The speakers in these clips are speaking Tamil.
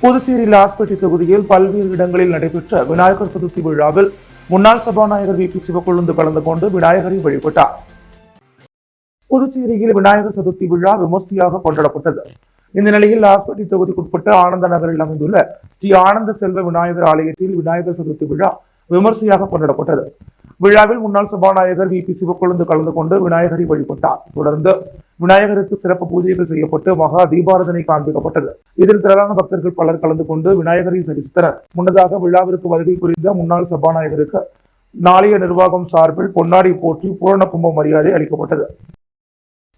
புதுச்சேரி லாஸ்பேட்டை தொகுதியில் பல்வேறு இடங்களில் நடைபெற்ற விநாயகர் சதுர்த்தி விழாவில் முன்னாள் சபாநாயகர் வி பி சிவக்கொழுந்து கலந்து கொண்டு விநாயகரை வழிபட்டார். புதுச்சேரியில் விநாயகர் சதுர்த்தி விழா விமர்சையாக கொண்டாடப்பட்டது. இந்த நிலையில் லாஸ்பேட்டை தொகுதிக்குட்பட்ட ஆனந்த நகரில் அமைந்துள்ள ஸ்ரீ ஆனந்த செல்வ விநாயகர் ஆலயத்தில் விநாயகர் சதுர்த்தி விழா விமர்சையாக கொண்டாடப்பட்டது. விழாவில் முன்னாள் சபாநாயகர் வி பி சிவக்கொழுந்து கலந்து கொண்டு விநாயகரை வழிபட்டார். தொடர்ந்து விநாயகருக்கு சிறப்பு பூஜைகள் செய்யப்பட்டு மகா தீபாராதனை காண்பிக்கப்பட்டது. இதில் திரளான பக்தர்கள் பலர் கலந்து கொண்டு விநாயகரை தரிசித்தனர். முன்னதாக விழாவிற்கு வருகை புரிந்த முன்னாள் சபாநாயகருக்கு நாளைய நிர்வாகம் சார்பில் பொன்னாடி போற்றி பூரண கும்ப மரியாதை அளிக்கப்பட்டது.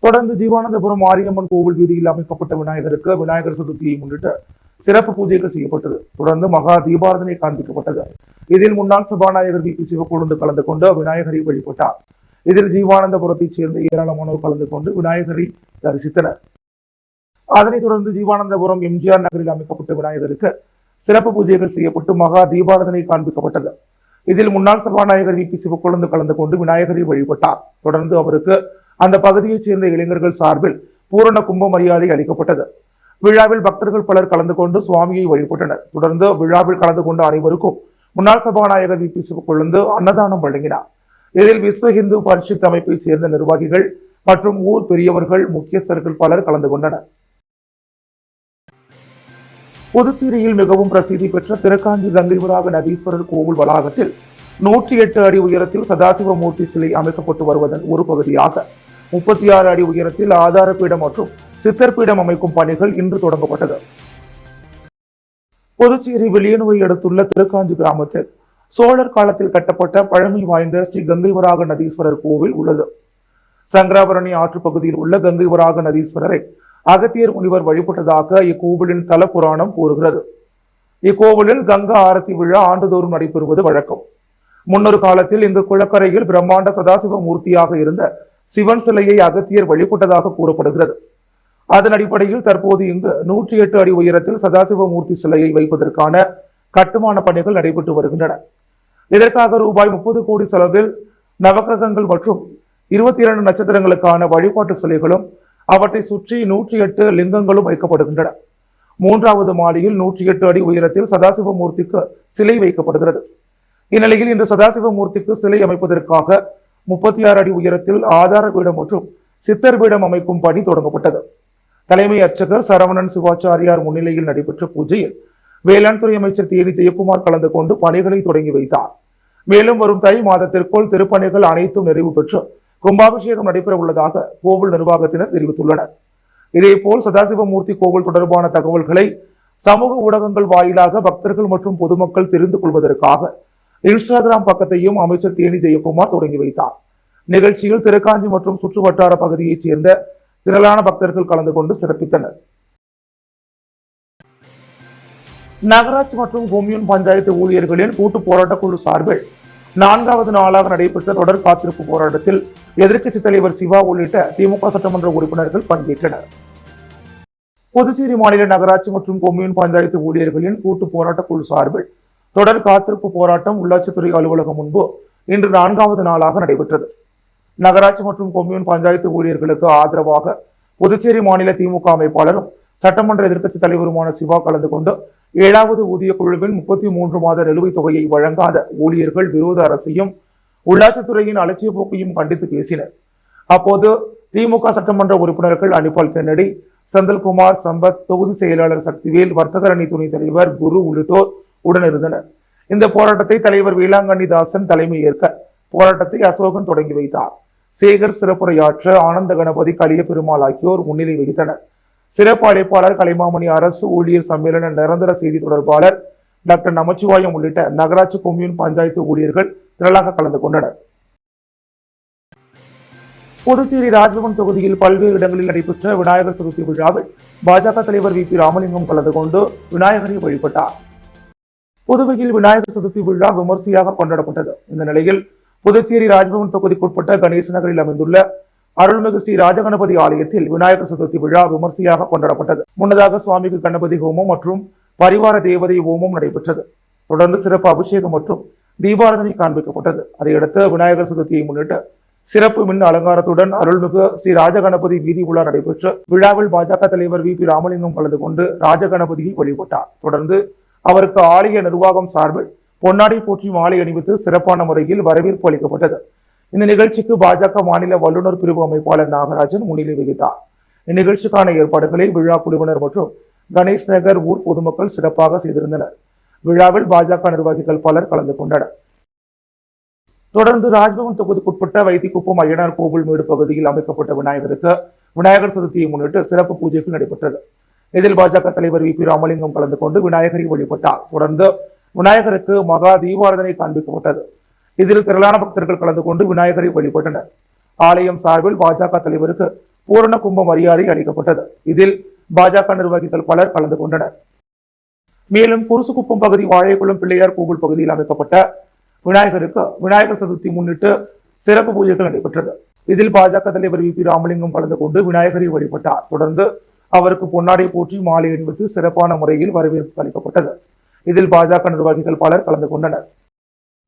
தொடர்ந்து ஜீவானந்தபுரம் மாரியம்மன் கோவில் வீதியில் அமைக்கப்பட்ட விநாயகருக்கு விநாயகர் சதுர்த்தியை முன்னிட்டு சிறப்பு பூஜைகள் செய்யப்பட்டது. தொடர்ந்து மகா தீபாராதனை காண்பிக்கப்பட்டது. இதில் முன்னாள் சபாநாயகர் வி பி சிவக்கொழுந்து கலந்து கொண்டு விநாயகரை வழிபட்டார். இதில் ஜீவானந்தபுரத்தைச் சேர்ந்த ஏராளமானோர் கலந்து கொண்டு விநாயகரை தரிசித்தனர். அதனைத் தொடர்ந்து ஜீவானந்தபுரம் எம்ஜிஆர் நகரில் அமைக்கப்பட்ட விநாயகருக்கு சிறப்பு பூஜைகள் செய்யப்பட்டு மகா தீபாராதனை காண்பிக்கப்பட்டது. இதில் முன்னாள் சபாநாயகர் வி பி சிவக்கொழுந்து கலந்து கொண்டு விநாயகரை வழிபட்டார். தொடர்ந்து அவருக்கு அந்த பகுதியைச் சேர்ந்த இளைஞர்கள் சார்பில் பூரண கும்ப மரியாதை அளிக்கப்பட்டது. விழாவில் பக்தர்கள் பலர் கலந்து கொண்டு சுவாமியை வழிபட்டனர். தொடர்ந்து விழாவில் கலந்து கொண்ட அனைவருக்கும் முன்னாள் சபாநாயகர் வி பி சிவக்கொழுந்து அன்னதானம் வழங்கினார். இதில் விஸ்வ இந்து பரிஷத் அமைப்பைச் சேர்ந்த நிர்வாகிகள் மற்றும் ஊர் பெரியவர்கள் முக்கியஸ்தர்கள் பலர் கலந்து கொண்டனர். புதுச்சேரியில் மிகவும் பிரசித்தி பெற்ற திருக்காஞ்சி கங்கைவராக நதீஸ்வரர் கோவில் வளாகத்தில் 108 அடி உயரத்தில் சதாசிவமூர்த்தி சிலை அமைக்கப்பட்டு வருவதன் ஒரு பகுதியாக 36 அடி உயரத்தில் ஆதார பீடம் மற்றும் சித்தர் பீடம் அமைக்கும் பணிகள் இன்று தொடங்கப்பட்டது. புதுச்சேரி வெளியனுவை அடுத்துள்ள திருக்காஞ்சி கிராமத்தில் சோழர் காலத்தில் கட்டப்பட்ட பழமை வாய்ந்த ஸ்ரீ கங்கைவராக நதீஸ்வரர் கோவில் உள்ளது. சங்கராபரணி ஆற்று பகுதியில் உள்ள கங்கைவராக நதீஸ்வரரை அகத்தியர் முனிவர் வழிபட்டதாக இக்கோவிலின் தல புராணம் கூறுகிறது. இக்கோவிலில் கங்கா ஆரத்தி விழா ஆண்டுதோறும் நடைபெறுவது வழக்கம். முன்னொரு காலத்தில் இங்கு குளக்கரையில் பிரம்மாண்ட சதாசிவ மூர்த்தியாக இருந்த சிவன் சிலையை அகத்தியர் வழிபட்டதாக கூறப்படுகிறது. அதன் அடிப்படையில் தற்போது இங்கு 108 அடி உயரத்தில் சதாசிவ மூர்த்தி சிலையை வைப்பதற்கான கட்டுமான பணிகள் நடைபெற்று வருகின்றன. இதற்காக ரூபாய் 30 கோடி செலவில் நவகிரகங்கள் மற்றும் 22 நட்சத்திரங்களுக்கான வழிபாட்டு சிலைகளும் அவற்றை சுற்றி 108 லிங்கங்களும் வைக்கப்படுகின்றன. 3வது மாடியில் 108 அடி உயரத்தில் சதாசிவ மூர்த்திக்கு சிலை வைக்கப்படுகிறது. இந்நிலையில் இன்று சதாசிவ மூர்த்திக்கு சிலை அமைப்பதற்காக 36 அடி உயரத்தில் ஆதார பீடம் மற்றும் சித்தர் பீடம் அமைக்கும் பணி தொடங்கப்பட்டது. தலைமை அர்ச்சகர் சரவணன் சிவாச்சாரியார் முன்னிலையில் நடைபெற்ற பூஜையில் வேளாண் துறை அமைச்சர் தேனி ஜெயக்குமார் கலந்து கொண்டு பணிகளை தொடங்கி வைத்தார். மேலும் வரும் தை மாதத்திற்குள் திருப்பணிகள் அனைத்தும் நிறைவு பெற்று கும்பாபிஷேகம் நடைபெற உள்ளதாக கோவில் நிர்வாகத்தினர் தெரிவித்துள்ளனர். இதேபோல் சதாசிவமூர்த்தி கோவில் தொடர்பான தகவல்களை சமூக ஊடகங்கள் வாயிலாக பக்தர்கள் மற்றும் பொதுமக்கள் தெரிந்து கொள்வதற்காக இன்ஸ்டாகிராம் பக்கத்தையும் அமைச்சர் தேனி ஜெயக்குமார் தொடங்கி வைத்தார். நிகழ்ச்சியில் திருக்காஞ்சி மற்றும் சுற்று வட்டார பகுதியைச் சேர்ந்த திரளான பக்தர்கள் கலந்து கொண்டு சிறப்பித்தனர். நகராட்சி மற்றும் கொம்யூன் பஞ்சாயத்து ஊழியர்களின் கூட்டு போராட்ட குழு சார்பில் 4வது நாளாக நடைபெற்ற தொடர் காத்திருப்பு போராட்டத்தில் எதிர்க்கட்சித் தலைவர் சிவா உள்ளிட்ட திமுக சட்டமன்ற உறுப்பினர்கள் பங்கேற்றனர். புதுச்சேரி மாநில நகராட்சி மற்றும் கொம்யூன் பஞ்சாயத்து ஊழியர்களின் கூட்டு போராட்ட குழு சார்பில் தொடர் காத்திருப்பு போராட்டம் உள்ளாட்சித்துறை அலுவலகம் முன்பு இன்று 4வது நாளாக நடைபெற்றது. நகராட்சி மற்றும் கொம்யூன் பஞ்சாயத்து ஊழியர்களுக்கு ஆதரவாக புதுச்சேரி மாநில திமுக அமைப்பாளரும் சட்டமன்ற எதிர்க்கட்சி தலைவருமான சிவா கலந்து கொண்டு 7வது ஊதிய குழுவின் 33 மாத நிலுவைத் தொகையை வழங்காத ஊழியர்கள் விரோத அரசையும் உள்ளாட்சித்துறையின் அலட்சிய போக்கையும் கண்டித்து பேசினர். அப்போது திமுக சட்டமன்ற உறுப்பினர்கள் அனிபால் கென்னடி, செந்தில்குமார், சம்பத், தொகுதி செயலாளர் சக்திவேல், வர்த்தகரணி துணைத் தலைவர் குரு உள்ளிட்டோர் உடனிருந்தனர். இந்த போராட்டத்தை தலைவர் வேளாங்கண்ணி தாசன் தலைமை ஏற்க போராட்டத்தை அசோகன் தொடங்கி வைத்தார். சேகர் சிறப்புரையாற்ற ஆனந்த கணபதி, கலிய பெருமாள் ஆகியோர் முன்னிலை வகித்தனர். சிறப்பு அழைப்பாளர் கலைமாமணி, அரசு ஊழியர் சம்மேளன நிரந்தர செய்தி தொடர்பாளர் டாக்டர் நமச்சிவாயம் உள்ளிட்ட நகராட்சி கொம்யூன் பஞ்சாயத்து ஊழியர்கள் திரளாக கலந்து கொண்டனர். புதுச்சேரி ராஜ்பவன் தொகுதியில் பல்வேறு இடங்களில் நடைபெற்ற விநாயகர் சதுர்த்தி விழாவில் பாஜக தலைவர் வி பி ராமலிங்கம் கலந்து கொண்டு விநாயகரை வழிபட்டார். புதுவையில் விநாயகர் சதுர்த்தி விழா விமர்சையாக கொண்டாடப்பட்டது. இந்த நிலையில் புதுச்சேரி ராஜ்பவன் தொகுதிக்குட்பட்ட கணேச நகரில் அமைந்துள்ள அருள்மிகு ஸ்ரீ ராஜகணபதி ஆலயத்தில் விநாயகர் சதுர்த்தி விழா விமர்சையாக கொண்டாடப்பட்டது. முன்னதாக சுவாமிக்கு கணபதி ஹோமம் மற்றும் பரிவார தேவதை ஹோமம் நடைபெற்றது. தொடர்ந்து சிறப்பு அபிஷேகம் மற்றும் தீபாராதனை காண்பிக்கப்பட்டது. அதையடுத்து விநாயகர் சதுர்த்தியை முன்னிட்டு சிறப்பு மின் அலங்காரத்துடன் அருள்மிகு ஸ்ரீ ராஜகணபதி வீதி உலா நடைபெற்று விழாவில் பாஜக தலைவர் வி.பி. ராமலிங்கம் கலந்து கொண்டு ராஜகணபதியை வழிபட்டார். தொடர்ந்து அவருக்கு ஆலய நிர்வாகம் சார்பில் பொன்னாடை போற்றி மாலை அணிவித்து சிறப்பான முறையில் வரவேற்பு அளிக்கப்பட்டது. இந்த நிகழ்ச்சிக்கு பாஜக மாநில வல்லுநர் பிரிவு அமைப்பாளர் நாகராஜன் முன்னிலை வகித்தார். இந்நிகழ்ச்சிக்கான ஏற்பாடுகளை விழா குழுவினர் மற்றும் கணேஷ் நகர் ஊர் பொதுமக்கள் சிறப்பாக செய்திருந்தனர். விழாவில் பாஜக நிர்வாகிகள் பலர் கலந்து கொண்டனர். தொடர்ந்து ராஜ்பவன் தொகுதிக்குட்பட்ட வைத்திக்குப்பம் ஐயனார் கோவில் மேடு பகுதியில் அமைக்கப்பட்ட விநாயகருக்கு விநாயகர் சதுர்த்தியை முன்னிட்டு சிறப்பு பூஜைகள் நடைபெற்றது. இதில் பாஜக தலைவர் வி.பி. ராமலிங்கம் கலந்து கொண்டு விநாயகரை வழிபட்டார். தொடர்ந்து விநாயகருக்கு மகா தீபாராதனை காண்பிக்கப்பட்டது. இதில் திரளான பக்தர்கள் கலந்து கொண்டு விநாயகரை வழிபட்டனர். ஆலயம் சார்பில் பாஜக தலைவருக்கு பூரண கும்ப மரியாதை அளிக்கப்பட்டது. இதில் பாஜக நிர்வாகிகள் பலர் கலந்து கொண்டனர். மேலும் குருசுக்குப்பம் பகுதி வாழைக்குளம் பிள்ளையார் கோவில் பகுதியில் அமைக்கப்பட்ட விநாயகருக்கு விநாயகர் சதுர்த்தி முன்னிட்டு சிறப்பு பூஜைகள் நடைபெற்றது. இதில் பாஜக தலைவர் வி.பி. ராமலிங்கம் கலந்து கொண்டு விநாயகரை வழிபட்டார். தொடர்ந்து அவருக்கு பொன்னாடை போற்றி மாலை அணிவித்து சிறப்பான முறையில் வரவேற்பு அளிக்கப்பட்டது. இதில் பாஜக நிர்வாகிகள் பலர் கலந்து கொண்டனர்.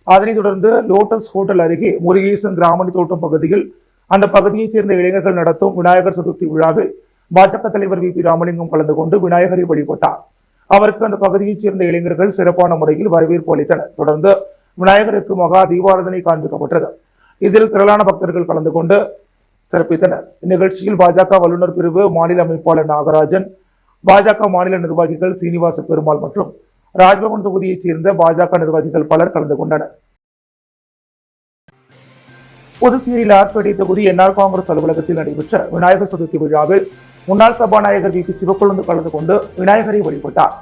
அதனைத் தொடர்ந்து லோட்டஸ் ஹோட்டல் அருகே முருகேசன் கிராமணி தோட்டம் பகுதியில் அந்த பகுதியைச் சேர்ந்த இளைஞர்கள் நடத்தும் விநாயகர் சதுர்த்தி விழாவில் பாஜக தலைவர் வி.பி. ராமலிங்கம் கலந்து கொண்டு விநாயகரை வழிபட்டார். அவருக்கு அந்த பகுதியைச் சேர்ந்த இளைஞர்கள் சிறப்பான முறையில் வரவேற்பு அளித்தனர். தொடர்ந்து விநாயகருக்கு மகா தீபாராதனை காண்பிக்கப்பட்டது. இதில் திரளான பக்தர்கள் கலந்து கொண்டு சிறப்பித்தனர். இந்நிகழ்ச்சியில் பாஜக வல்லுநர் பிரிவு மாநில அமைப்பாளர் நாகராஜன், பாஜக மாநில நிர்வாகிகள் சீனிவாச பெருமாள் மற்றும் ராஜ்பவன் தொகுதியைச் சேர்ந்த பாஜக நிர்வாகிகள் பலர் கலந்து கொண்டனர். புதுச்சேரி லாஸ்பேட்டை தொகுதி என்ஆர் காங்கிரஸ் அலுவலகத்தில் நடைபெற்ற விநாயகர் சதுர்த்தி விழாவில் முன்னாள் சபாநாயகர் வி.பி. சிவக்கொழுந்து கலந்து கொண்டு விநாயகரை வழிபட்டார்.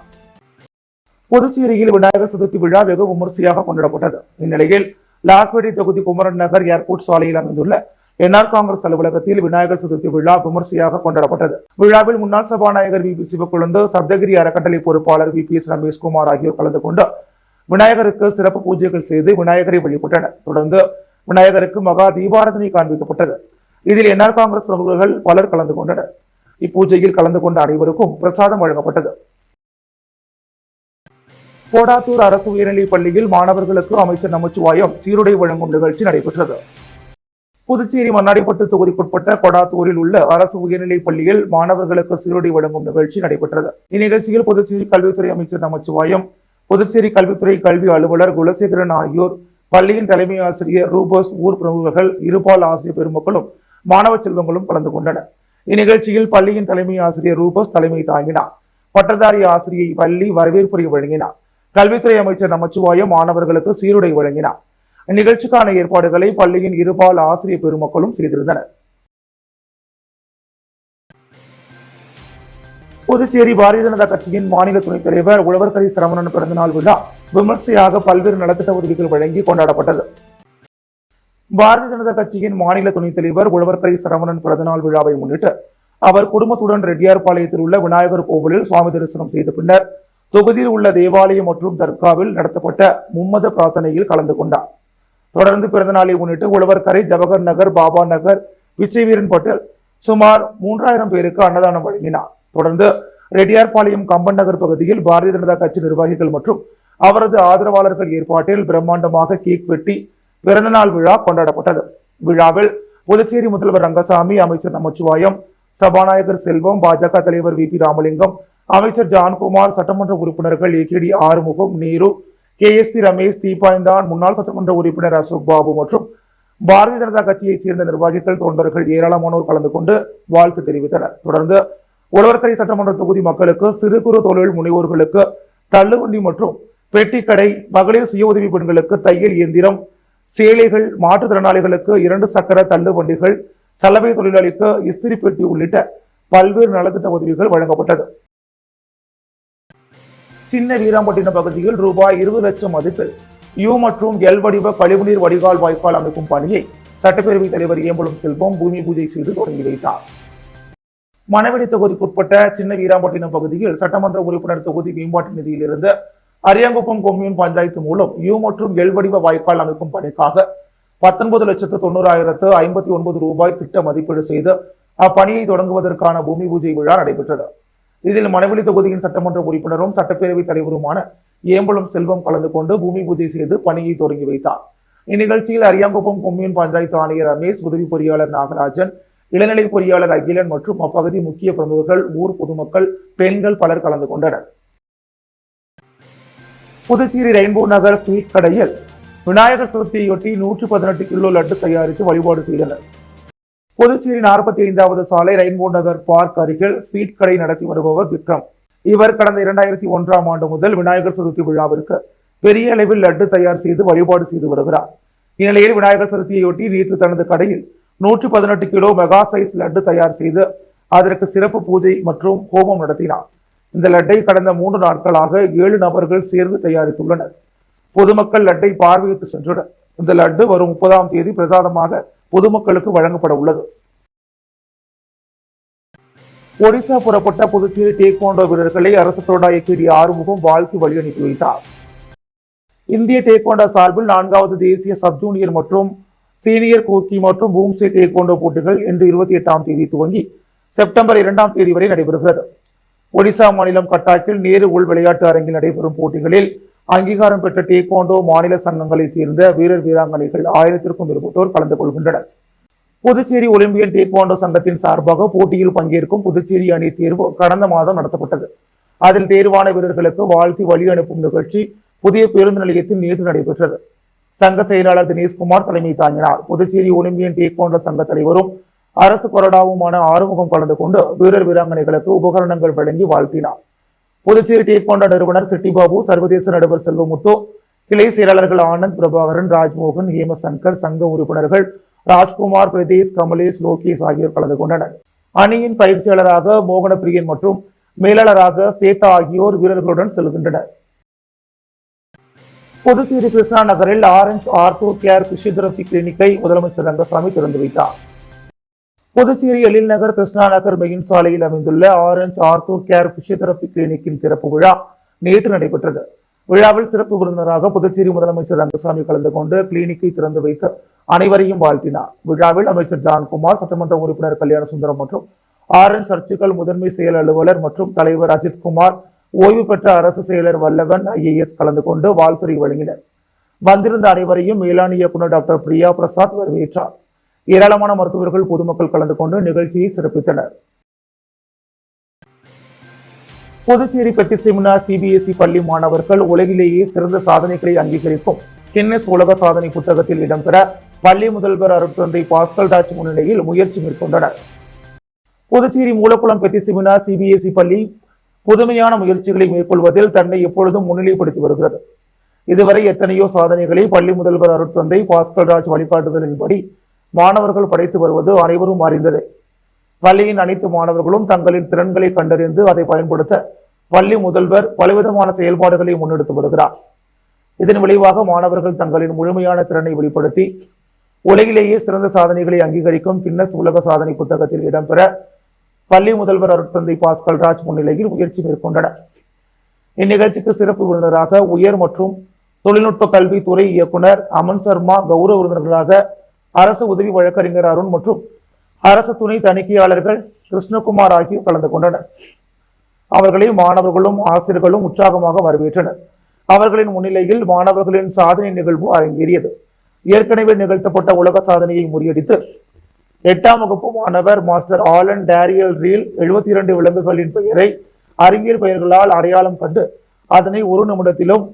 புதுச்சேரியில் விநாயகர் சதுர்த்தி விழா வெகு விமர்சையாக கொண்டாடப்பட்டது. இந்நிலையில் லாஸ்பேட்டை தொகுதி குமரன் நகர் ஏர்போர்ட் சாலையில் அமைந்துள்ள என்ஆர் காங்கிரஸ் அலுவலகத்தில் விநாயகர் சதுர்த்தி விழா விமர்சையாக கொண்டாடப்பட்டது. விழாவில் முன்னாள் சபாநாயகர் வி.பி. சிவக்கொழுந்து, சப்தகிரி அறக்கட்டளை பொறுப்பாளர் வி.பி.எஸ். ரமேஷ்குமார் ஆகியோர் கலந்து கொண்டு விநாயகருக்கு சிறப்பு பூஜைகள் செய்து விநாயகரை வழிபட்டனர். தொடர்ந்து விநாயகருக்கு மகா தீபாராதனை காண்பிக்கப்பட்டது. இதில் என்ஆர் காங்கிரஸ் பிரமுகர்கள் பலர் கலந்து கொண்டனர். இப்பூஜையில் கலந்து கொண்ட அனைவருக்கும் பிரசாதம் வழங்கப்பட்டது. கோடாத்தூர் அரசு உயர்நிலைப் பள்ளியில் மாணவர்களுக்கு அமைச்சர் நமச்சிவாயம் சீருடை வழங்கும் நிகழ்ச்சி நடைபெற்றது. புதுச்சேரி மண்ணாடிப்பட்டு தொகுதிக்குட்பட்ட கொடாத்தூரில் உள்ள அரசு உயர்நிலைப் பள்ளியில் மாணவர்களுக்கு சீருடை வழங்கும் நிகழ்ச்சி நடைபெற்றது. இந்நிகழ்ச்சியில் புதுச்சேரி கல்வித்துறை அமைச்சர் நமச்சிவாயம், புதுச்சேரி கல்வித்துறை கல்வி அலுவலர் குலசேகரன் ஆகியோர், பள்ளியின் தலைமை ஆசிரியர் ரூபஸ், ஊர் பிரமுகர்கள், இருபால் ஆசிரியர் பெருமக்களும் மாணவ செல்வங்களும் கலந்து கொண்டனர். இந்நிகழ்ச்சியில் பள்ளியின் தலைமை ஆசிரியர் ரூபஸ் தலைமை தாங்கினார். பட்டதாரி ஆசிரியை பள்ளி வரவேற்புரை வழங்கினார். கல்வித்துறை அமைச்சர் நமச்சிவாயம் மாணவர்களுக்கு சீருடை வழங்கினார். இந்நிகழ்ச்சிக்கான ஏற்பாடுகளை பள்ளியின் இருபால் ஆசிரியர் பெருமக்களும் செய்திருந்தனர். புதுச்சேரி பாரதிய ஜனதா கட்சியின் மாநில துணைத் தலைவர் உழவர்கரை சரவணன் பிறந்தநாள் விழா விமர்சையாக பல்வேறு நலத்திட்ட உதவிகள் வழங்கி கொண்டாடப்பட்டது. பாரதிய ஜனதா கட்சியின் மாநில துணைத் தலைவர் உழவர்கரை சரவணன் பிறந்தநாள் விழாவை முன்னிட்டு அவர் குடும்பத்துடன் ரெட்டியார்பாளையத்தில் உள்ள விநாயகர் கோவிலில் சுவாமி தரிசனம் செய்த பின்னர் தொகுதியில் உள்ள தேவாலயம் மற்றும் தர்காவில் நடத்தப்பட்ட மும்மத பிரார்த்தனையில் கலந்து கொண்டார். தொடர்ந்து பிறந்தநாளை முன்னிட்டு உழவர்கரை, ஜவஹர் நகர், பாபா நகர், விச்சைவீரன் பட்டேல் சுமார் 3000 பேருக்கு அன்னதானம் வழங்கினார். தொடர்ந்து ரெட்டியார்பாளையம், கம்பன் நகர் பகுதியில் பாரதிய ஜனதா கட்சி நிர்வாகிகள் மற்றும் அவரது ஆதரவாளர்கள் ஏற்பாட்டில் பிரம்மாண்டமாக கேக் வெட்டி பிறந்தநாள் விழா கொண்டாடப்பட்டது. விழாவில் புதுச்சேரி முதல்வர் ரங்கசாமி, அமைச்சர் நமச்சிவாயம், சபாநாயகர் செல்வம், பாஜக தலைவர் வி.பி. ராமலிங்கம், அமைச்சர் ஜான்குமார், சட்டமன்ற உறுப்பினர்கள் ஏ.கே.டி. ஆறுமுகம், நேரு, கே.எஸ்.பி. ரமேஷ், தீபாய்ந்தான், முன்னாள் சட்டமன்ற உறுப்பினர் அசோக் பாபு மற்றும் பாரதிய ஜனதா கட்சியைச் சேர்ந்த நிர்வாகிகள், தொண்டர்கள் ஏராளமானோர் கலந்து கொண்டு வாழ்த்து தெரிவித்தனர். தொடர்ந்து உழவர்கரை சட்டமன்ற தொகுதி மக்களுக்கு, சிறு குறு தொழில் முனைவோர்களுக்கு தள்ளுவண்டி மற்றும் பெட்டிக்கடை, மகளிர் சுய உதவி பெண்களுக்கு தையல் இயந்திரம், சேலைகள், மாற்றுத்திறனாளிகளுக்கு 2 சக்கர தள்ளு வண்டிகள், சலவை தொழிலாளிக்கு இஸ்திரி பெட்டி உள்ளிட்ட பல்வேறு நலத்திட்ட உதவிகள் வழங்கப்பட்டது. சின்ன வீராம்பட்டினம் பகுதியில் ரூபாய் 20 லட்சம் மதிப்பில் யூ மற்றும் எல் வடிவ கழிவுநீர் வடிகால் வாய்க்கால் அமைக்கும் பணியை சட்டப்பேரவைத் தலைவர் ஏம்பலம் செல்வம் பூமி பூஜை செய்து தொடங்கி வைத்தார். மணவெளி தொகுதிக்குட்பட்ட சின்ன வீராம்பட்டினம் பகுதியில் சட்டமன்ற உறுப்பினர் தொகுதி மேம்பாட்டு நிதியிலிருந்து அரியாங்குப்பம் கொம்யூன் பஞ்சாயத்து மூலம் யூ மற்றும் எல் வடிவ வாய்க்கால் அமைக்கும் பணிக்காக 19,90,059 ரூபாய் திட்ட மதிப்பீடு செய்து அப்பணியை தொடங்குவதற்கான பூமி பூஜை விழா நடைபெற்றது. இதில் மணவெளி தொகுதியின் சட்டமன்ற உறுப்பினரும் சட்டப்பேரவைத் தலைவருமான ஏம்பலம் செல்வம் கலந்து கொண்டு பூமி பூஜை செய்து பணியை தொடங்கி வைத்தார். இந்நிகழ்ச்சியில் அரியாங்குப்பம் கொம்யூன் பஞ்சாயத்து ஆணையர் ரமேஷ், உதவி பொறியாளர் நாகராஜன், இளநிலை பொறியாளர் அகிலன் மற்றும் அப்பகுதி முக்கிய பிரமுகர்கள், ஊர் பொதுமக்கள், பெண்கள் பலர் கலந்து கொண்டனர். புதுச்சேரி ரெயின்போ நகர் ஸ்வீட் கடையில் விநாயகர் சதுர்த்தியையொட்டி 118 கிலோ லட்டு தயாரித்து வழிபாடு செய்தனர். புதுச்சேரி 45வது சாலை ரெயின்போ நகர் பார்க் அருகில் ஸ்வீட் கடை நடத்தி வருபவர் விக்ரம். இவர் கடந்த 2001ஆம் ஆண்டு முதல் விநாயகர் சதுர்த்தி விழாவிற்கு பெரிய அளவில் லட்டு தயார் செய்து வழிபாடு செய்து வருகிறார். இந்நிலையில் விநாயகர் சதுர்த்தியையொட்டி நேற்று தனது கடையில் 118 கிலோ மெகா சைஸ் லட்டு தயார் செய்து அதற்கு சிறப்பு பூஜை மற்றும் ஹோமம் நடத்தினார். இந்த லட்டை கடந்த 3 நாட்களாக 7 நபர்கள் சேர்ந்து தயாரித்துள்ளனர். பொதுமக்கள் லட்டை பார்வையிட்டு சென்றனர். இந்த லட்டு வரும் 30ஆம் தேதி பிரசாதமாக பொதுமக்களுக்கு வழங்கப்பட உள்ளது. ஒடிசா புறப்பட்ட புதுச்சேரி டேக்வாண்டோ வீரர்களை அரசு கொறடா ஏகேடி ஆறுமுகம் வாழ்த்து வழி அனுப்பி வைத்தார். இந்திய டேக்வாண்டோ சார்பில் 4வது தேசிய சப் ஜூனியர் மற்றும் சீனியர் கூர்க்கி மற்றும் பூம்சே டேக்வாண்டோ போட்டிகள் இன்று 28ஆம் தேதி துவங்கி செப்டம்பர் 2ஆம் தேதி வரை நடைபெறுகிறது. ஒடிசா மாநிலம் கட்டாக்கில் நேரு உள் விளையாட்டு அரங்கில் நடைபெறும் போட்டிகளில் அங்கீகாரம் பெற்ற டேக்வாண்டோ மாநில சங்கங்களைச் சேர்ந்த வீரர் வீராங்கனைகள் 1000க்கும் மேற்பட்டோர் கலந்து கொள்கின்றனர். புதுச்சேரி ஒலிம்பியன் டேக்வாண்டோ சங்கத்தின் சார்பாக போட்டியில் பங்கேற்கும் புதுச்சேரி அணி தேர்வு கடந்த மாதம் நடத்தப்பட்டது. அதில் தேர்வான வீரர்களுக்கு வாழ்த்தி வழி அனுப்பும் நிகழ்ச்சி புதிய பேருந்து நிலையத்தில் நேற்று நடைபெற்றது. சங்க செயலாளர் தினேஷ்குமார் தலைமை தாங்கினார். புதுச்சேரி ஒலிம்பியன் டேக்வாண்டோ சங்க தலைவரும் அரசு கொறடாவுமான ஆறுமுகம் கலந்து கொண்டு வீரர் வீராங்கனைகளுக்கு உபகரணங்கள் வழங்கி வாழ்த்தினார். புதுச்சேரி டேக்வாண்டோ நிறுவனர் சிட்டிபாபு, சர்வதேச நடுவர் செல்வமுத்து, கிளை செயலாளர்கள் ஆனந்த், பிரபாகரன், ராஜ்மோகன், ஹேமசங்கர், சங்க உறுப்பினர்கள் ராஜ்குமார், பிரதேஷ், கமலேஷ், லோகேஷ் ஆகியோர் கலந்து கொண்டனர். அணியின் பயிற்சியாளராக மோகனப்பிரியன் மற்றும் மேலாளராக சேதா ஆகியோர் வீரர்களுடன் செல்கின்றனர். புதுச்சேரி கிருஷ்ணா நகரில் ஆரஞ்ச் ஆர்த்தோ கேர் பிசியோதெரபி கிளினிக்கை முதலமைச்சர் ரங்கசாமி திறந்து வைத்தார். புதுச்சேரி எழில் நகர் கிருஷ்ணா நகர் மெயின் சாலையில் அமைந்துள்ள ஆரஞ்ச் ஆர்த்தோ கேர் பிசியோதெரபி கிளினிக்கின் திறப்பு விழா நேற்று நடைபெற்றது. விழாவில் சிறப்பு விருந்தினராக புதுச்சேரி முதலமைச்சர் ரங்கசாமி கலந்து கொண்டு கிளினிக்கை திறந்து வைத்து அனைவரையும் வாழ்த்தினார். விழாவில் அமைச்சர் ஜான்குமார், சட்டமன்ற உறுப்பினர் கல்யாண சுந்தரம் மற்றும் ஆரஞ்ச் சர்ச்சுகள் முதன்மை செயல் அலுவலர் மற்றும் தலைவர் அஜித்குமார், ஓய்வு பெற்ற அரசு செயலர் வல்லவன் IAS கலந்து கொண்டு வாழ்த்துரை வழங்கினர். வந்திருந்த அனைவரையும் மேலாண் இயக்குநர் டாக்டர் பிரியா பிரசாத் வரவேற்றார். ஏராளமான மருத்துவர்கள், பொதுமக்கள் கலந்து கொண்டு நிகழ்ச்சியை சிறப்பித்தனர். புதுச்சேரி பெட்டிசெமினா CBSE பள்ளி மாணவர்கள் உலகிலேயே சிறந்த சாதனைகளை அங்கீகரிக்கும் கின்னஸ் உலக சாதனை புத்தகத்தில் இடம்பெற பள்ளி முதல்வர் அருட்தந்தை பாஸ்கல் ராஜ் முன்னிலையில் முயற்சி மேற்கொண்டனர். புதுச்சேரி மூலக்குளம் பெட்டிசெமினா CBSE பள்ளி புதுமையான முயற்சிகளை மேற்கொள்வதில் தன்னை எப்பொழுதும் முன்னிலைப்படுத்தி வருகிறது. இதுவரை எத்தனையோ சாதனைகளை பள்ளி முதல்வர் அருட்தந்தை பாஸ்கல் ராஜ் வழிகாட்டுதலின்படி மாணவர்கள் படைத்து வருவது அனைவரும் அறிந்தது. பள்ளியின் அனைத்து மாணவர்களும் தங்களின் திறன்களை கண்டறிந்து அதை பயன்படுத்த பள்ளி முதல்வர் பலவிதமான செயல்பாடுகளை முன்னெடுத்து வருகிறார். இதன் விளைவாக மாணவர்கள் தங்களின் முழுமையான திறனை வெளிப்படுத்தி உலகிலேயே சிறந்த சாதனைகளை அங்கீகரிக்கும் கின்னஸ் உலக சாதனை புத்தகத்தில் இடம்பெற பள்ளி முதல்வர் அருட்தந்தை பாஸ்கல் ராஜ் முன்னிலையில் முயற்சி மேற்கொண்டனர். இந்நிகழ்ச்சிக்கு சிறப்பு விருந்தினராக உயர் மற்றும் தொழில்நுட்ப கல்வித்துறை இயக்குனர் அமன் சர்மா, கௌரவ விருந்தினர்களாக அரசு உதவி வழக்கறிஞர் அருண் மற்றும் அரசு துணை தணிக்கையாளர்கள் கிருஷ்ணகுமார் ஆகியோர் கலந்து கொண்டனர். அவர்களை மாணவர்களும் ஆசிரியர்களும் உற்சாகமாக வரவேற்றனர். அவர்களின் முன்னிலையில் மாணவர்களின் சாதனை நிகழ்வு அரங்கேறியது. ஏற்கனவே நிகழ்த்தப்பட்ட உலக சாதனையை முறியடித்து 8ஆம் வகுப்பு மாணவர் மாஸ்டர் ஆலன் டேரியல் ரீல் 72 விலங்குகளின் பெயரை அறிவியல் பெயர்களால் அடையாளம் கண்டு அதனை 1 நிமிடத்திலும்,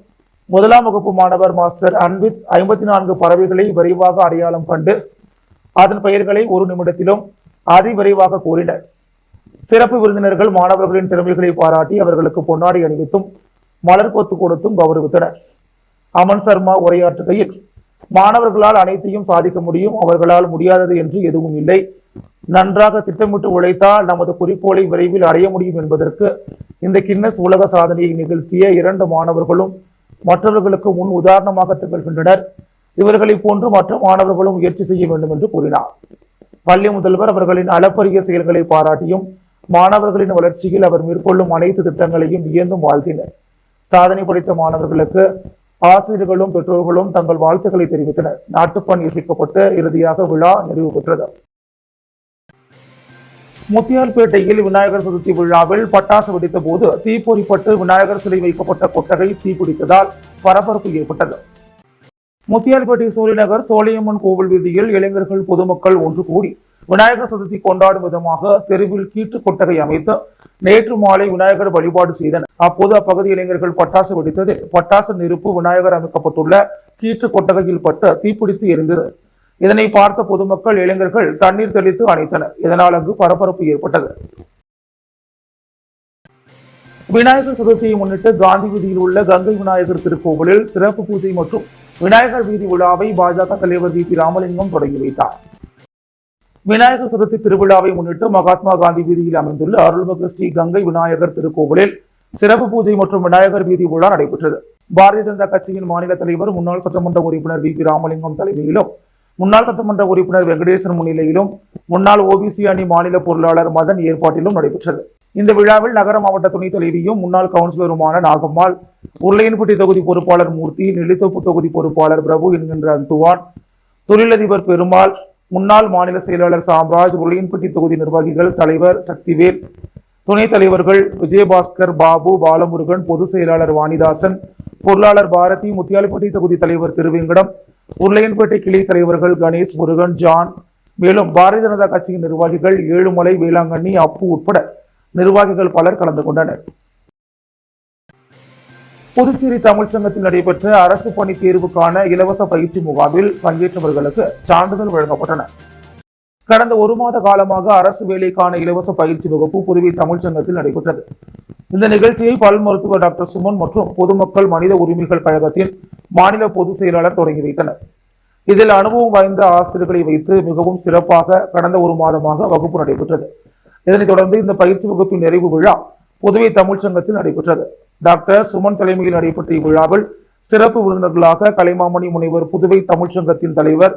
1ஆம் வகுப்பு மாணவர் மாஸ்டர் அன்வித் 54 பறவைகளை விரைவாக அடையாளம் கண்டு அதன் பெயர்களை 1 நிமிடத்திலும் அதிவிரைவாக கூறினர். சிறப்பு விருந்தினர்கள் மாணவர்களின் திறமைகளை பாராட்டி அவர்களுக்கு பொன்னாடை அணிவித்தும் மலர் கொத்து கொடுத்தும் கௌரவித்தனர். அமன் சர்மா உரையாற்றுகையில், மாணவர்களால் அனைத்தையும் சாதிக்க முடியும், அவர்களால் முடியாதது என்று எதுவும் இல்லை. நன்றாக திட்டமிட்டு உழைத்தால் நமது குறிக்கோளை விரைவில் அடைய முடியும் என்பதற்கு இந்த கின்னஸ் உலக சாதனையை நிகழ்த்திய 2 மாணவர்களும் மற்றவர்களுக்கு முன் உதாரணமாக திகழ்கின்றனர். இவர்களை போன்று மற்ற மாணவர்களும் முயற்சி செய்ய வேண்டும் என்று கூறினார். பள்ளி முதல்வர் அவர்களின் அளப்பரிய செயல்களை பாராட்டியும் மாணவர்களின் வளர்ச்சியில் அவர் மேற்கொள்ளும் அனைத்து திட்டங்களையும் வியந்தும் வாழ்த்தினர். சாதனை படைத்த மாணவர்களுக்கு ஆசிரியர்களும் பெற்றோர்களும் தங்கள் வாழ்த்துக்களை தெரிவித்தனர். நாட்டுப்பண் இசைக்கப்பட்டு இறுதியாக விழா நிறைவு பெற்றது. முத்தியால்பேட்டையில் விநாயகர் சதுர்த்தி விழாவில் பட்டாசு வெடித்த போது தீப்பொறிப்பட்டு விநாயகர் சிலை வைக்கப்பட்ட கொட்டகை தீப்பிடித்ததால் பரபரப்பு ஏற்பட்டது. முத்தியால்பட்டி சூரியநகர் சோழியம்மன் கோவில் வீதியில் இளைஞர்கள் பொதுமக்கள் ஒன்று கூடி விநாயகர் சதுர்த்தி கொண்டாடும் விதமாக தெருவில் கீற்று கொட்டகை அமைத்து நேற்று மாலை விநாயகர் வழிபாடு செய்தனர். அப்போது அப்பகுதி இளைஞர்கள் பட்டாசு வெடித்ததில் பட்டாசு நெருப்பு விநாயகர் அமைக்கப்பட்டுள்ள கீற்று கொட்டகையில் பட்டு தீப்பிடித்து எரிந்தது. இதனை பார்த்த பொதுமக்கள் இளைஞர்கள் தண்ணீர் தெளித்து அணைத்தனர். இதனால் அங்கு பரபரப்பு ஏற்பட்டது. விநாயகர் சதுர்த்தியை முன்னிட்டு காந்தி வீதியில் உள்ள கங்கை விநாயகர் திருக்கோவிலில் சிறப்பு பூஜை மற்றும் விநாயகர் வீதி விழாவை பாஜக தலைவர் வி பி ராமலிங்கம் தொடங்கி வைத்தார். விநாயகர் சதுர்த்தி திருவிழாவை முன்னிட்டு மகாத்மா காந்தி வீதியில் அமைந்துள்ள அருள்மிகு ஸ்ரீ கங்கை விநாயகர் திருக்கோவிலில் சிறப்பு பூஜை மற்றும் விநாயகர் வீதி விழா நடைபெற்றது. பாரதிய ஜனதா கட்சியின் மாநில தலைவர் முன்னாள் சட்டமன்ற உறுப்பினர் வி பி ராமலிங்கம் தலைமையிலும், முன்னாள் சட்டமன்ற உறுப்பினர் வெங்கடேசன் முன்னிலையிலும், முன்னாள் ஓபிசி அணி மாநில பொருளாளர் மதன் ஏற்பாட்டிலும் நடைபெற்றது. இந்த விழாவில் நகர மாவட்ட துணைத் தலைவியும் முன்னாள் கவுன்சிலருமான நாகம்மாள், உருளையன்பட்டி தொகுதி பொறுப்பாளர் மூர்த்தி, நெல்லித்தோப்பு தொகுதி பொறுப்பாளர் பிரபு என்கின்ற அந்துவான், தொழிலதிபர் பெருமாள், முன்னாள் மாநில செயலாளர் சாம்ராஜ், உருளையன்பட்டி தொகுதி நிர்வாகிகள் தலைவர் சக்திவேல், துணைத் தலைவர்கள் விஜயபாஸ்கர், பாபு, பாலமுருகன், பொதுச் செயலாளர் வாணிதாசன், பொருளாளர் பாரதி, முத்தியால்பட்டி தொகுதி தலைவர் திருவேங்கடம், உருளையன்பேட்டை கிளை தலைவர்கள் கணேஷ், முருகன், ஜான், மேலும் பாரதிய ஜனதா கட்சியின் நிர்வாகிகள் ஏழுமலை, வேளாங்கண்ணி, அப்பு உட்பட நிர்வாகிகள் பலர் கலந்து கொண்டனர். புதுச்சேரி தமிழ்ச்சங்கத்தில் நடைபெற்ற அரசு பணி தேர்வுக்கான இலவச பயிற்சி முகாமில் பங்கேற்றவர்களுக்கு சான்றிதழ் வழங்கப்பட்டன. கடந்த ஒரு மாத காலமாக அரசு வேலைக்கான இலவச பயிற்சி வகுப்பு புதுவை தமிழ்ச்சங்கத்தில் நடைபெற்றது. இந்த நிகழ்ச்சியை பல் மருத்துவர் டாக்டர் சுமன் மற்றும் பொதுமக்கள் மனித உரிமைகள் கழகத்தின் மாநில பொதுச் செயலாளர் தொடங்கி வைத்தனர். இதில் அனுபவம் வாய்ந்த ஆசிரியர்களை வைத்து மிகவும் சிறப்பாக கடந்த ஒரு மாதமாக வகுப்பு நடைபெற்றது. இதனைத் தொடர்ந்து இந்த பயிற்சி வகுப்பின் நிறைவு விழா புதுவை தமிழ்ச்சங்கத்தில் நடைபெற்றது. டாக்டர் சுமன் தலைமையில் நடைபெற்ற இவ்விழாவில் சிறப்பு விருந்தினர்களாக கலைமாமணி முனைவர், புதுவை தமிழ்ச்சங்கத்தின் தலைவர்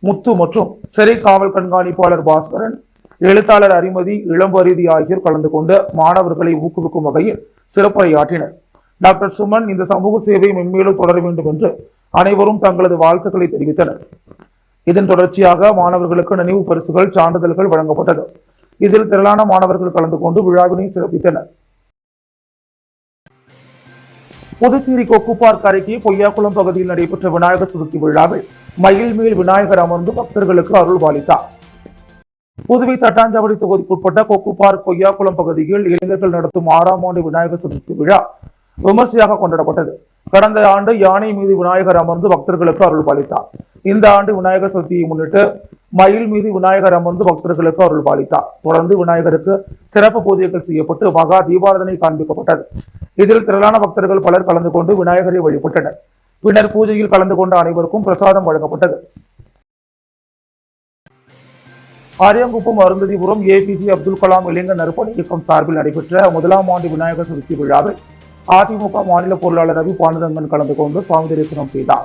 முத்து மற்றும் சிறை காவல் கண்காணிப்பாளர் பாஸ்கரன், எழுத்தாளர் அரிமதி, இளம்பரிதி ஆகியோர் கலந்து கொண்டு மாணவர்களை ஊக்குவிக்கும் வகையில் சிறப்புரையாற்றினர். டாக்டர் சுமன் இந்த சமூக சேவை மென்மேலும் தொடர வேண்டும் என்று அனைவரும் தங்களது வாழ்த்துக்களை தெரிவித்தனர். இதன் தொடர்ச்சியாக மாணவர்களுக்கு நினைவு பரிசுகள், சான்றிதழ்கள் வழங்கப்பட்டது. இதில் திரளான மாணவர்கள் கலந்து கொண்டு விழாவினை சிறப்பித்தனர். புதுச்சேரி கொக்கு பார்க் அருகே பொய்யாக்குளம் பகுதியில் நடைபெற்ற விநாயகர் சதுர்த்தி விழாவில் மயில் மேல் விநாயகர் அமர்ந்து பக்தர்களுக்கு அருள் பாலித்தார். புதுவை தட்டாஞ்சாவடி தொகுதிக்குட்பட்ட கொக்கு பார்க் பொய்யாக்குளம் பகுதியில் இளைஞர்கள் நடத்தும் 6ஆம் ஆண்டு விநாயகர் சதுர்த்தி விழா விமர்சையாக கொண்டாடப்பட்டது. கடந்த ஆண்டு யானை மீது விநாயகர் அமர்ந்து பக்தர்களுக்கு அருள் பாலித்தார். இந்த ஆண்டு விநாயகர் சதுர்த்தியை முன்னிட்டு மயில் மீது விநாயகர் அமர்ந்து பக்தர்களுக்கு அருள் பாலித்தார். தொடர்ந்து விநாயகருக்கு சிறப்பு பூஜைகள் செய்யப்பட்டு மகா தீபாராதனை காண்பிக்கப்பட்டது. இதில் திரளான பக்தர்கள் பலர் கலந்து கொண்டு விநாயகரை வழிபட்டனர். பின்னர் பூஜையில் கலந்து கொண்ட அனைவருக்கும் பிரசாதம் வழங்கப்பட்டது. ஆரியங்குப்பம் அருந்ததிபுரம் ஏபிஜே அப்துல் கலாம் இளைஞர் நற்பணி இயக்கம் சார்பில் நடைபெற்ற 1ஆம் ஆண்டு விநாயகர் சதுர்த்தி விழாவில் அதிமுக மாநில பொருளாளர் ரவி பாண்டுரங்கன் கலந்து கொண்டு சுவாமி தரிசனம் செய்தார்.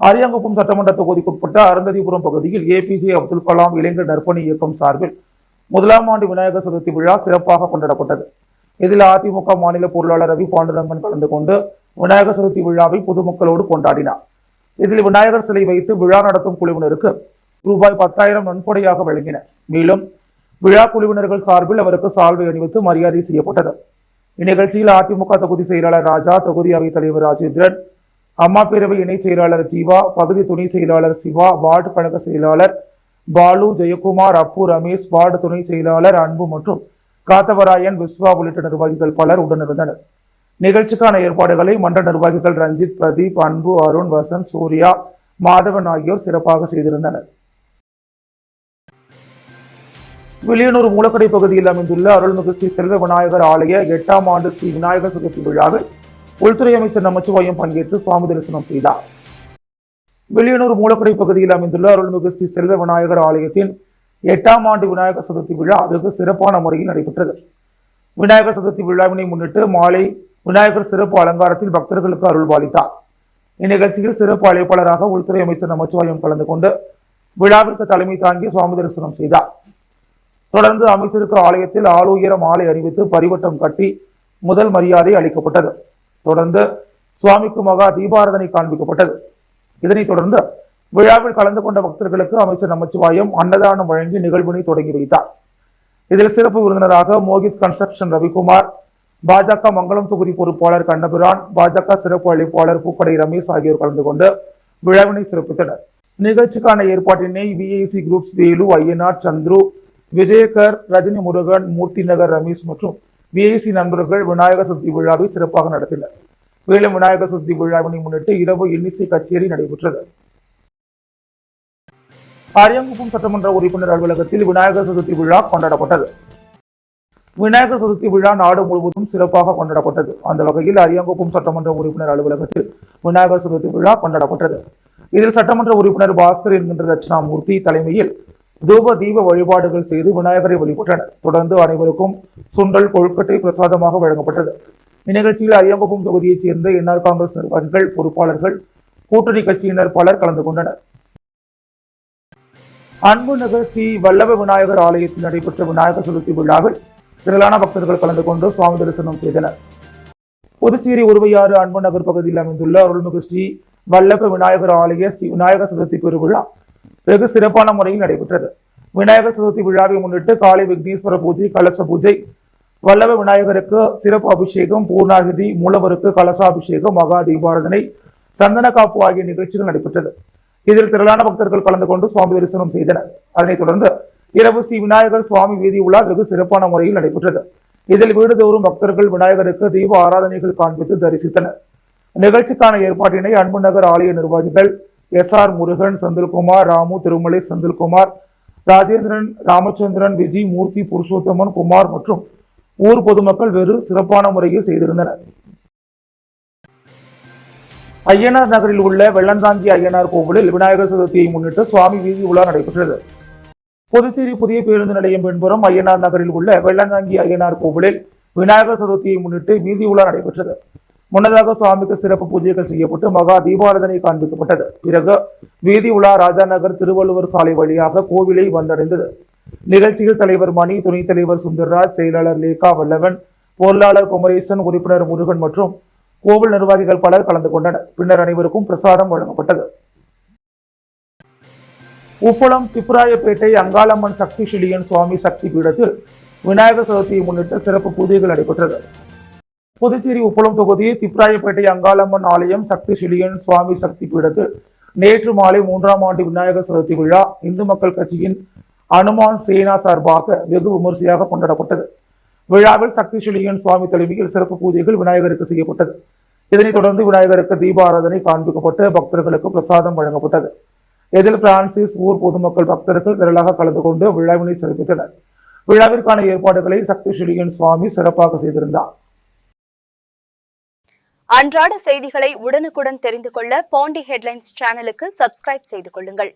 அரியாங்குப்பம் சட்டமன்ற தொகுதிக்குட்பட்ட அருந்ததிபுரம் பகுதியில் ஏபிஜே அப்துல் கலாம் இளைஞர் நற்பணி இயக்கம் சார்பில் 1ஆம் ஆண்டு விநாயகர் சதுர்த்தி விழா சிறப்பாக கொண்டாடப்பட்டது. இதில் அதிமுக மாநில பொருளாளர் ரவி பாண்டுரங்கன் கலந்து கொண்டு விநாயகர் சதுர்த்தி விழாவை பொதுமக்களோடு கொண்டாடினார். இதில் விநாயகர் சிலை வைத்து விழா நடத்தும் குழுவினருக்கு ரூபாய் 10,000 நன்கொடையாக வழங்கினர். மேலும் விழா குழுவினர்கள் சார்பில் அவருக்கு சால்வை அணிவித்து மரியாதை செய்யப்பட்டது. இந்நிகழ்ச்சியில் அதிமுக தொகுதி செயலாளர் ராஜா, தொகுதி அவைத் தலைவர் ராஜேந்திரன், அம்மா பேரவை இணைச் செயலாளர் ஜீவா, பகுதி துணை செயலாளர் சிவா, வார்டு கழக செயலாளர் பாலு, ஜெயக்குமார், அப்பு, ரமேஷ், வார்டு துணை செயலாளர் அன்பு மற்றும் காத்தவராயன், விஸ்வா உள்ளிட்ட நிர்வாகிகள் பலர் உடனிருந்தனர். நிகழ்ச்சிக்கான ஏற்பாடுகளை மன்ற நிர்வாகிகள் ரஞ்சித், பிரதீப், அன்பு, அருண், வசந்த், சூர்யா, மாதவன் ஆகியோர் சிறப்பாக செய்திருந்தனர். வில்லியனூர் மூலக்கடை பகுதியில் அமைந்துள்ள அருள்மிகு ஸ்ரீ செல்வ விநாயகர் ஆலய 8ஆம் ஆண்டு ஸ்ரீ விநாயகர் சதுர்த்தி விழாவில் உள்துறை அமைச்சர் நமச்சிவாயம் பங்கேற்று சுவாமி தரிசனம் செய்தார். வில்லியனூர் மூலக்கடை பகுதியில் அமைந்துள்ள அருள்மிகு ஸ்ரீ செல்வ விநாயகர் ஆலயத்தின் 8ஆம் ஆண்டு விநாயகர் சதுர்த்தி விழா வெகு சிறப்பான முறையில் நடைபெற்றது. விநாயகர் சதுர்த்தி விழாவினை முன்னிட்டு மாலை விநாயகர் சிறப்பு அலங்காரத்தில் பக்தர்களுக்கு அருள் பாலித்தார். இந்நிகழ்ச்சியில் சிறப்பு அழைப்பாளராக உள்துறை அமைச்சர் நமச்சிவாயம் கலந்து கொண்டு விழாவிற்கு தலைமை தாங்கி சுவாமி தரிசனம் செய்தார். தொடர்ந்து அமைச்சருக்கு ஆலயத்தில் ஆளுயர மாலை அறிவித்து பரிவட்டம் கட்டி முதல் மரியாதை அளிக்கப்பட்டது. தொடர்ந்து சுவாமிக்கு மகா தீபாராதனை காண்பிக்கப்பட்டது. இதனைத் தொடர்ந்து விழாவில் கலந்து கொண்ட பக்தர்களுக்கு அமைச்சர் நமச்சிவாயம் அன்னதானம் வழங்கி நிகழ்வினை தொடங்கி வைத்தார். இதில் சிறப்பு விருந்தினராக மோகித் கன்ஸ்ட்ரக்ஷன் ரவிக்குமார், பாஜக மங்களம் தொகுதி பொறுப்பாளர் கண்ணபிரான், பாஜக சிறப்பு அழைப்பாளர் பூக்கடை ரமேஷ் ஆகியோர் கலந்து கொண்டு விழாவினை சிறப்பித்தனர். நிகழ்ச்சிக்கான ஏற்பாட்டினை விஐசி குரூப்ஸ் வேலு, ஐயனார், சந்துரு, விஜயகர், ரஜினி முருகன், மூர்த்தி நகர் ரமேஷ் மற்றும் விஐசி நண்பர்கள் விநாயகர் சதுர்த்தி விழாவை சிறப்பாக நடத்தினர். மேலும் விநாயகர் சதுர்த்தி விழாவினை முன்னிட்டு இரவு இன்னிசை கச்சேரி நடைபெற்றது. அரியாங்குப்பம் சட்டமன்ற உறுப்பினர் அலுவலகத்தில் விநாயகர் சதுர்த்தி விழா கொண்டாடப்பட்டது. விநாயகர் சதுர்த்தி விழா நாடு முழுவதும் சிறப்பாக கொண்டாடப்பட்டது. அந்த வகையில் அரியாங்குப்பம் சட்டமன்ற உறுப்பினர் அலுவலகத்தில் விநாயகர் சதுர்த்தி விழா கொண்டாடப்பட்டது. இதில் சட்டமன்ற உறுப்பினர் பாஸ்கர் என்கின்ற தட்சிணாமூர்த்தி தலைமையில் தூப தீப வழிபாடுகள் செய்து விநாயகரை வழிபட்டனர். தொடர்ந்து அனைவருக்கும் சுண்டல், கொழுக்கட்டை பிரசாதமாக வழங்கப்பட்டது. இந்நிகழ்ச்சியில் அரியாங்குப்பம் தொகுதியைச் சேர்ந்த என்ஆர் காங்கிரஸ் நிர்வாகிகள், பொறுப்பாளர்கள், கூட்டணி கட்சியினர் பலர் கலந்து கொண்டனர். அன்பு நகர் ஸ்ரீ வல்லப விநாயகர் ஆலயத்தில் நடைபெற்ற விநாயகர் சதுர்த்தி விழாவில் திரளான பக்தர்கள் கலந்து கொண்டு சுவாமி தரிசனம் செய்தனர். புதுச்சேரி உருவையாறு அன்பு நகர் பகுதியில் அமைந்துள்ள அருள்மிகு ஸ்ரீ வல்லப விநாயகர் ஆலய ஸ்ரீ விநாயகர் சதுர்த்தி பெருவிழா வெகு சிறப்பான முறையில் நடைபெற்றது. விநாயகர் சதுர்த்தி விழாவை முன்னிட்டு காலை விக்னேஸ்வர பூஜை, கலச பூஜை, வல்லப விநாயகருக்கு சிறப்பு அபிஷேகம், பூர்ணாகிதி, மூலவருக்கு கலசாபிஷேகம், மகா தீபாராதனை, சந்தன காப்பு ஆகிய நிகழ்ச்சிகள் நடைபெற்றது. இதில் திரளான பக்தர்கள் கலந்து கொண்டு சுவாமி தரிசனம் செய்தனர். அதனைத் தொடர்ந்து இரவு ஸ்ரீ விநாயகர் சுவாமி வீதி உலா வெகு சிறப்பான முறையில் நடைபெற்றது. இதில் வீடுதோறும் பக்தர்கள் விநாயகருக்கு தீப ஆராதனைகள் காண்பித்து தரிசித்தனர். நிகழ்ச்சிக்கான ஏற்பாட்டினை அன்பு நகர் ஆலய நிர்வாகிகள் எஸ்ஆர் முருகன், செந்தில்குமார், ராமு, திருமலை, செந்தில்குமார், ராஜேந்திரன், ராமச்சந்திரன், விஜய், மூர்த்தி, புருஷோத்தமன், குமார் மற்றும் ஊர் பொதுமக்கள் வெறு சிறப்பான முறையில் செய்திருந்தனர். ஐயனார் நகரில் உள்ள வெள்ளந்தாங்கி ஐயனார் கோவிலில் விநாயகர் சதுர்த்தியை முன்னிட்டு சுவாமி வீதி உலா நடைபெற்றது. புதுச்சேரி புதிய பேருந்து நிலையம் பின்புறம் ஐயனார் நகரில் உள்ள வெள்ளந்தாங்கி ஐயனார் கோவிலில் விநாயகர் சதுர்த்தியை முன்னிட்டு வீதி உலா நடைபெற்றது. முன்னதாக சுவாமிக்கு சிறப்பு பூஜைகள் செய்யப்பட்டு மகா தீபாராதனை காண்பிக்கப்பட்டது. பிறகு வீதி உலா ராஜா நகர் திருவள்ளுவர் சாலை வழியாக கோவிலை வந்தடைந்தது. நிகழ்ச்சியில் தலைவர் மணி, துணைத் தலைவர் சுந்தர்ராஜ், செயலாளர் லேகா வல்லவன், பொருளாளர் குமரேசன், உறுப்பினர் முருகன் மற்றும் கோவில் நிர்வாகிகள் பலர் கலந்து கொண்டனர். பின்னர் அனைவருக்கும் பிரசாதம் வழங்கப்பட்டது. உப்பளம் திப்புராயப்பேட்டை அங்காளம்மன் சக்தி ஷிலியன் சுவாமி சக்தி பீடத்தில் விநாயகர் சதுர்த்தியை முன்னிட்டு சிறப்பு பூஜைகள் நடைபெற்றது. புதுச்சேரி உப்பளம் தொகுதி திப்புராயப்பேட்டை அங்காளம்மன் ஆலயம் சக்தி ஷிலியன் சுவாமி சக்தி பீடத்தில் நேற்று மாலை 3ஆம் ஆண்டு விநாயகர் சதுர்த்தி விழா இந்து மக்கள் கட்சியின் அனுமான் சேனா சார்பாக வெகு விமர்சையாக கொண்டாடப்பட்டது. விழாவில் சக்தி ஷிலியன் சுவாமி தலைமையில் சிறப்பு பூஜைகள் விநாயகருக்கு செய்யப்பட்டது. இதனைத் தொடர்ந்து விநாயகருக்கு தீபாராதனை காண்பிக்கப்பட்டு பக்தர்களுக்கு பிரசாதம் வழங்கப்பட்டது. இதில் பிரான்சிஸ், ஊர் பொதுமக்கள், பக்தர்கள் திரளாக கலந்து கொண்டு விழாவினை சிறப்பித்தனர். விழாவிற்கான ஏற்பாடுகளை சக்தி ஷிலியன் சுவாமி சிறப்பாக செய்திருந்தார். அன்றாட செய்திகளை உடனுக்குடன் தெரிந்து கொள்ள பாண்டி ஹெட்லைன்ஸ் சேனலுக்கு சப்ஸ்கிரைப் செய்து கொள்ளுங்கள்.